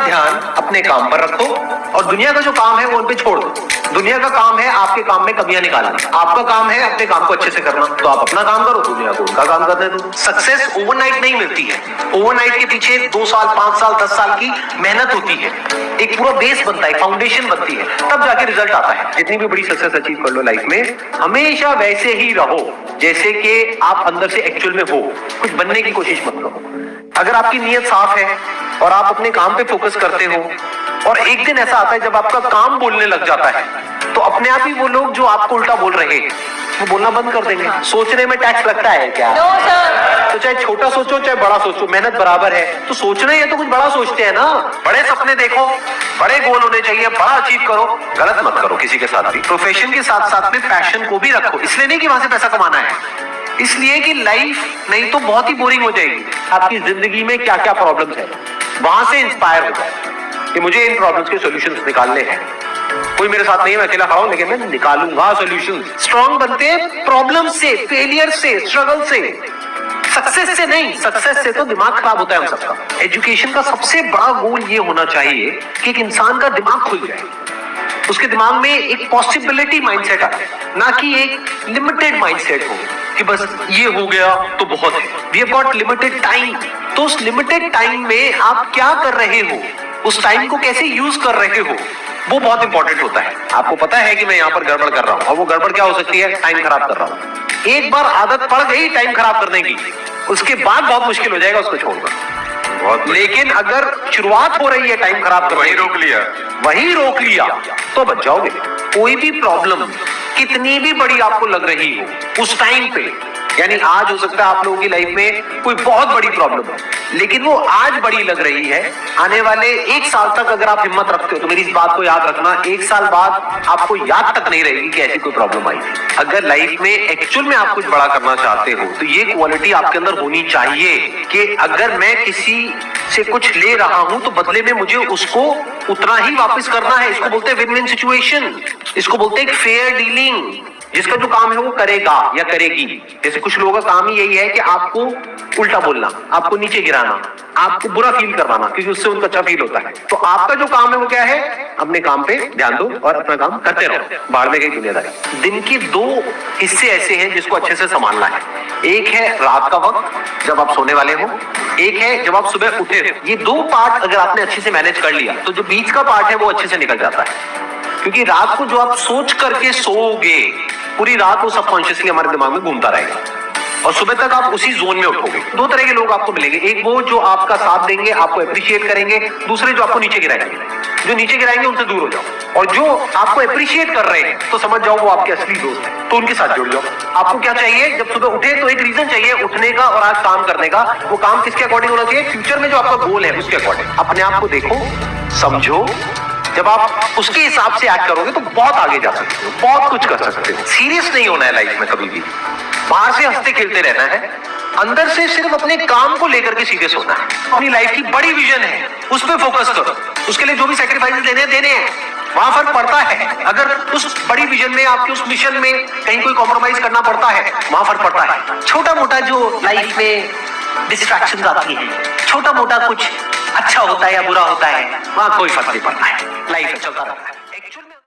ध्यान अपने काम पर रखो और दुनिया का जो काम है वो उन पे छोड़ दो। दुनिया का काम है आपके काम में कमियां निकालना, आपका काम है अपने काम को अच्छे से करना। तो आप अपना काम करो, दुनिया को उनका काम करने दो। सक्सेस ओवरनाइट नहीं मिलती है। ओवरनाइट के पीछे 2 साल, 5 साल, 10 साल की मेहनत होती है, एक पूरा बेस बनता है, फाउंडेशन बनती है, तब जाके रिजल्ट आता है। जितनी भी बड़ी सक्सेस अचीव कर लो लाइफ में, हमेशा वैसे ही रहो जैसे कि आप अंदर से एक्चुअल में हो। कुछ बनने की कोशिश मत करो। अगर आपकी नीयत साफ है और आप अपने काम पे फोकस करते हो और एक दिन ऐसा आता है जब आपका काम बोलने लग जाता है, तो अपने आप ही वो लोग जो आपको उल्टा बोल रहे हैं वो बोलना बंद कर देंगे। सोचने में टैक्स लगता है क्या? No sir. तो चाहे छोटा सोचो चाहे बड़ा सोचो, मेहनत बराबर है। तो सोचना ही है तो कुछ बड़ा सोचते हैं ना। बड़े सपने देखो, बड़े गोल होने चाहिए, बड़ा अचीव करो, गलत मत करो किसी के साथ भी। प्रोफेशन के साथ साथ में पैशन को भी रखो। इसलिए नहीं कि वहां से पैसा कमाना है, इसलिए कि लाइफ नहीं तो बहुत ही बोरिंग हो जाएगी। आपकी जिंदगी में क्या क्या प्रॉब्लम्स है, वहां से इंस्पायर हो जाए कि मुझे इन प्रॉब्लम्स के सॉल्यूशंस निकालने हैं। कोई मेरे साथ नहीं है, मैं अकेला खड़ा हूं, लेकिन मैं निकालूंगा सॉल्यूशंस। स्ट्रॉन्ग बनते हैं प्रॉब्लम से, फेलियर से, स्ट्रगल से, सक्सेस से नहीं। सक्सेस से तो दिमाग खराब होता है हम सबका। एजुकेशन का सबसे बड़ा गोल ये होना चाहिए कि एक इंसान का दिमाग खुल जाए, उसके दिमाग में एक पॉसिबिलिटी माइंडसेट आए, ना कि एक लिमिटेड माइंडसेट हो कि बस ये हो गया तो बहुत है। We have got limited time. तो उस लिमिटेड टाइम में आप क्या कर रहे हो, उस टाइम को कैसे यूज कर रहे हो, वो बहुत इंपॉर्टेंट होता है। आपको पता है कि मैं यहाँ पर गड़बड़ कर रहा हूँ, और वो गड़बड़ क्या हो सकती है? टाइम खराब कर रहा हूँ। एक बार आदत पड़ गई टाइम खराब करने की, उसके बाद बहुत मुश्किल हो जाएगा उसको छोड़ना। लेकिन अगर शुरुआत हो रही है टाइम खराब कर, वही रोक लिया तो बच जाओगे। कोई भी प्रॉब्लम कितनी भी बड़ी आपको लग रही हो उस टाइम पे, यानी आज हो सकता है आप लोगों की लाइफ में कोई बहुत बड़ी प्रॉब्लम है, लेकिन वो आज बड़ी लग रही है, आने वाले 1 साल तक अगर आप हिम्मत रखते हो तो मेरी इस बात को याद रखना, 1 साल बाद आपको याद तक नहीं रहेगी कि ऐसी कोई प्रॉब्लम आई। अगर लाइफ में एक्चुअल में आप कुछ बड़ा करना चाहते हो तो ये क्वालिटी आपके अंदर होनी चाहिए कि अगर मैं किसी से कुछ ले रहा हूं तो बदले में मुझे उसको उतना ही वापस करना है। इसको बोलते हैं विन विन सिचुएशन, इसको बोलते हैं फेयर डीलिंग। जिसका जो काम है वो करेगा या करेगी। जैसे कुछ लोगों का काम ही यही है कि आपको उल्टा बोलना, आपको नीचे गिराना, आपको बुरा फील करवाना, क्योंकि उससे उनका अच्छा फील होता है। तो आपका जो काम है वो क्या है? अपने काम पे ध्यान दो और अपना काम करते रहो, बाहर में गई दुनियादारी। दिन के 2 हिस्से ऐसे हैं जिसको अच्छे से संभालना है। एक है रात का वक्त जब आप सोने वाले हो, एक है जब आप सुबह उठे। ये 2 पार्ट अगर आपने अच्छे से मैनेज कर लिया तो जो बीच का पार्ट है वो अच्छे से निकल जाता है। क्योंकि रात को जो आप सोच करके सोओगे, पूरी रात वो सबकॉन्शियसली हमारे दिमाग में घूमता रहेगा और सुबह तक आप उसी जोन में उठोगे। 2 तरह के लोग आपको मिलेंगे, एक वो जो आपका साथ देंगे, आपको अप्रिशिएट करेंगे, दूसरे जो आपको नीचे गिराएंगे। जो नीचे गिराएंगे उनसे दूर हो जाओ, और जो आपको अप्रिशिएट कर रहे हैं तो समझ जाओ वो आपके असली दोस्त हैं, तो उनके साथ जुड़ जाओ। आपको क्या चाहिए? जब सुबह उठे तो एक रीजन चाहिए उठने का और आज काम करने का। वो काम किसके अकॉर्डिंग होना चाहिए? फ्यूचर में जो आपका गोल है उसके अकॉर्डिंग। अपने आप को देखो, समझो, जब आप उसके हिसाब से एक्ट करोगे तो बहुत आगे जा सकते हो, बहुत कुछ कर सकते हो। सीरियस नहीं होना है लाइफ में कभी भी, बाहर से हंसते खेलते रहना है, अंदर से सिर्फ अपने काम को लेकर के सीरियस होना है। अपनी लाइफ की बड़ी विजन है, उस पर फोकस करो। उसके लिए जो भी सैक्रिफाइसेस देने हैं वहां फर्क पड़ता है। अगर उस बड़ी विजन में, आपके उस मिशन में कहीं कोई कॉम्प्रोमाइज करना पड़ता है, वहां फर्क पड़ता है। छोटा मोटा जो लाइफ में डिस्ट्रैक्शंस आती है, छोटा मोटा कुछ अच्छा होता है या बुरा होता है, वहां कोई फर्क नहीं पड़ता है। लाइफ चलता रहता है।